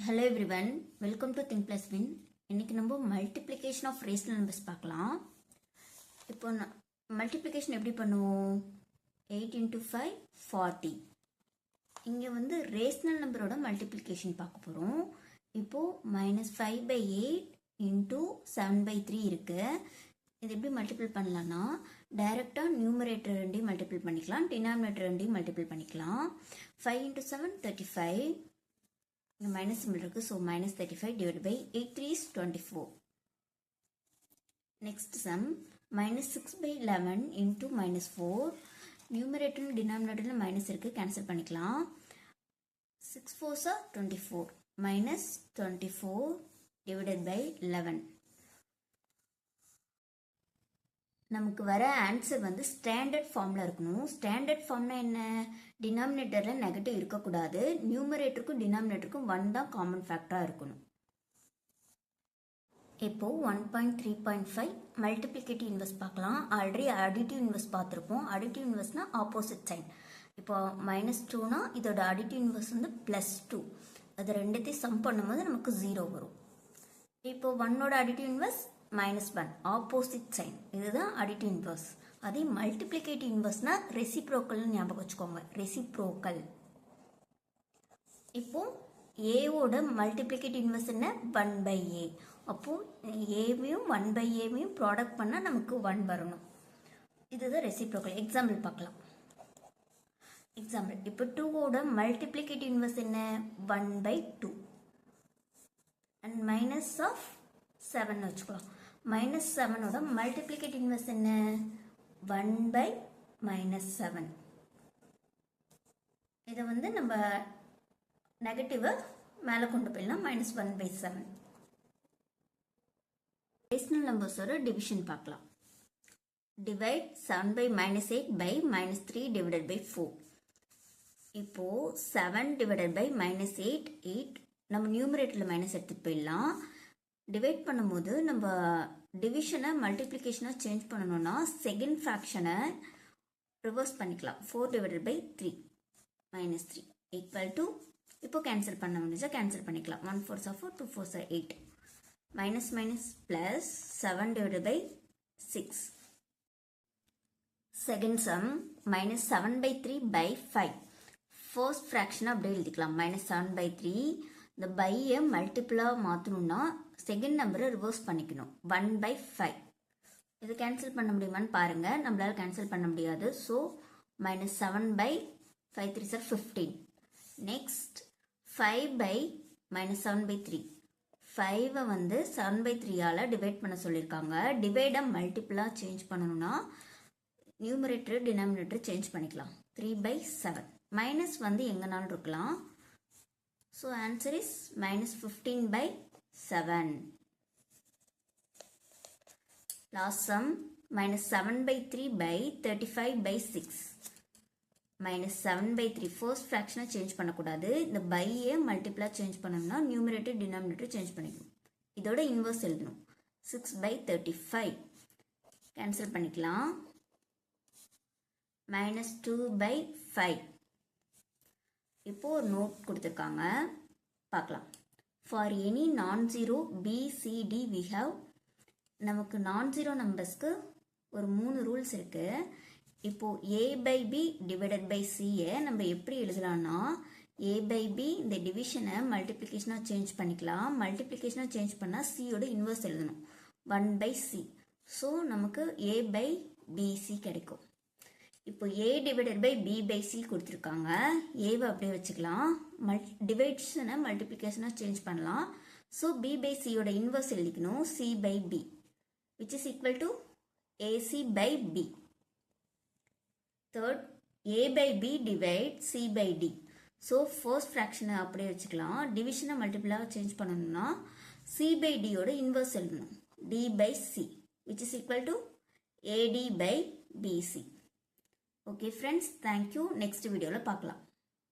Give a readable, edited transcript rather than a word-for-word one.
Hello everyone, welcome to Think Plus Win. இன்னைக்கு நம்ம multiplication of rational numbers பார்க்கலாம். இப்போ multiplication எப்படி பண்ணுவோம்? 8 into 5, 40. இங்க வந்து rational numberோட multiplication பார்க்க போறோம். இப்போ minus 5 by 8 into 7 by 3 இருக்கு. இது எப்படி மல்டிபிள் பண்ணலாம்னா டைரக்டா நியூமரேட்டர் ரெண்டையும் மல்டிபிள் பண்ணிக்கலாம், டினாமினேட்டர் ரெண்டையும் மல்டிபிள் பண்ணிக்கலாம். 5 into 7 35. இங்க மைனஸ் சிம்பிள் இருக்கு, so minus 35 divided by 8 3 is 24. Next sum minus 6 by 11 into minus 4. Numerator டினாமினேட்டர்ல minus இருக்கு, கேன்சல் பண்ணிக்கலாம். 6 4s are 24 minus 24 divided by 11. நமக்கு வர ஆன்சர் வந்து ஸ்டாண்டர்ட் ஃபார்ம்ல இருக்கணும். ஸ்டாண்டர்ட் ஃபார்ம்னா என்ன? டினாமினேட்டர்ல நெகட்டிவ் இருக்கக்கூடாது, நியூமரேட்டருக்கும் டினாமினேட்டருக்கும் 1 தான் காமன் ஃபேக்டரா இருக்கணும். இப்போ 1.3.5 மல்டிப்ளிகேட்டிவ் இன்வெர்ஸ் பார்க்கலாம். ஆல்ரெடி அடிட்டிவ் இன்வெர்ஸ் பார்த்துருப்போம். அடிட்டிவ் இன்வெர்ஸ்னா ஆப்போசிட் சைன். இப்போ -2னா இதோட அடிட்டிவ் இன்வெர்ஸ் வந்து +2. அது ரெண்டுத்தையும் சம் பண்ணும்போது நமக்கு 0 வரும். இப்போ 1ஓட அடிட்டிவ் இன்வெர்ஸ் -1, ஆப்போசிட் சைன். இதுதான் அடிட்டிவ் இன்வெர்ஸ். அதே மல்டிப்ளிகேட்டிவ் இன்வெர்ஸ்னா ரெசிப்ரோக்கல் ஞாபகம் வச்சுக்கோங்க, ரெசிப்ரோக்கல். இப்போ ஏவோட மல்டிப்ளிகேட்டிவ் இன்வெர்ஸ் என்ன? 1/a. அப்போ ஏவையும் 1/aவையும் ப்ராடக்ட் பண்ணா நமக்கு 1 வரணும். இதுதான் ரெசிப்ரோக்கல். எக்ஸாம்பிள் பார்க்கலாம். எக்ஸாம்பிள் இப்போ 2ஓட மல்டிப்ளிகேட்டிவ் இன்வெர்ஸ் என்ன? 1/2 அண்ட் மைனஸ் ஆஃப் 7 வச்சுக்கலாம். -7ஓட மல்டிப்ளிகேட்டிவ் இன்வெர்ஸ் என்ன? 1/-7. இதை வந்து நம்ம நெகட்டிவ் மேலே கொண்டு போயிடலாம், -1/7. ரேஷனல் நம்பர்ஸோட டிவிஷன் பார்க்கலாம். Divide 7 by -8 by -3 divided by 4. இப்போ 7 divided by -8, 8 நம்ம நியூமரேட்டரில் மைனஸ் எடுத்துட்டு போயிடலாம். டிவைட் பண்ணும்போது நம்ம டிவிஷனை மல்டிப்ளிகேஷனை சேஞ்ச் பண்ணணும்னா செகண்ட் ஃப்ராக்ஷனை ரிவர்ஸ் பண்ணிக்கலாம். 4 divided by 3 -3 ஈக்குவல் டு, இப்போ கேன்சல் பண்ண முடிஞ்சா கேன்சல் பண்ணிக்கலாம். 1 4s are 4, 2 4s are 8. Minus minus plus 7 divided by 6. Second sum -7/3 by 5. First ஃப்ராக்ஷனை அப்படியே எழுதிக்கலாம். -7/3. இந்த பையை மல்டிபிளாக மாற்றணும்னா செகண்ட் நம்பரை ரிவர்ஸ் பண்ணிக்கணும். 1/5. இது கேன்சல் பண்ண முடியுமான்னு பாருங்க. நம்மளால கேன்சல் பண்ண முடியாது. So -7/5 3s are 15. நெக்ஸ்ட் 5/-7/3. 5 வந்து 7/3ஆல டிவைட் பண்ண சொல்லியிருக்காங்க. டிவைடை மல்டிபிளாக சேஞ்ச் பண்ணணும்னா நியூமரேட்டர் டினாமினேட்டர் சேஞ்ச் பண்ணிக்கலாம். 3/7. மைனஸ் வந்து எங்கனாலும் இருக்கலாம். So answer is -15/7. Last sum -7/3 by 35/6. -7/3 first ஃப்ராக்ஷனை சேஞ்ச் பண்ணக்கூடாது. இந்த பையை மல்டிப்ளா சேஞ்ச் பண்ணணும்னா நியூமரேட்டர் டினாமினேட்டர் சேஞ்ச் பண்ணிக்கணும். இதோட இன்வர்ஸ் எழுதணும். 6/35 கேன்சல் பண்ணிக்கலாம். -2/5. இப்போ ஒரு நோட் கொடுத்துருக்காங்க, பார்க்கலாம். For any non zero BCD we have. நமக்கு நான்-ஜீரோ நம்பர்ஸ்க்கு ஒரு 3 ரூல்ஸ் இருக்கு. இப்போ A/B டிவைடட் பை சியை நம்ம எப்படி எழுதலாம்னா A/B இந்த டிவிஷனை மல்டிப்ளிகேஷனாக சேஞ்ச் பண்ணிக்கலாம். மல்டிப்ளிகேஷனாக சேஞ்ச் பண்ணால் சியோட இன்வர்ஸ் எழுதணும், 1/c. ஸோ நமக்கு A/BC கிடைக்கும். இப்போ A டிவைடட் பை B/C கொடுத்துருக்காங்க. ஏவை அப்படியே வச்சுக்கலாம். டிவைட்ஸனை மல்டிப்ளிகேஷனாக சேஞ்ச் பண்ணலாம். ஸோ B/Cயோட இன்வர்ஸ் எழுதிக்கணும், C/B, which is equal to AC/B. Third, A/B divide C/D. So first ஃப்ராக்ஷனை அப்படியே வச்சுக்கலாம். டிவிஷனை மல்டிபிளாக சேஞ்ச் பண்ணணும்னா C/Dயோட இன்வர்ஸ் எழுதணும், D/C, which is equal to AD/BC. Okay friends, thank you. Next வீடியோவில் பார்க்கலாம்.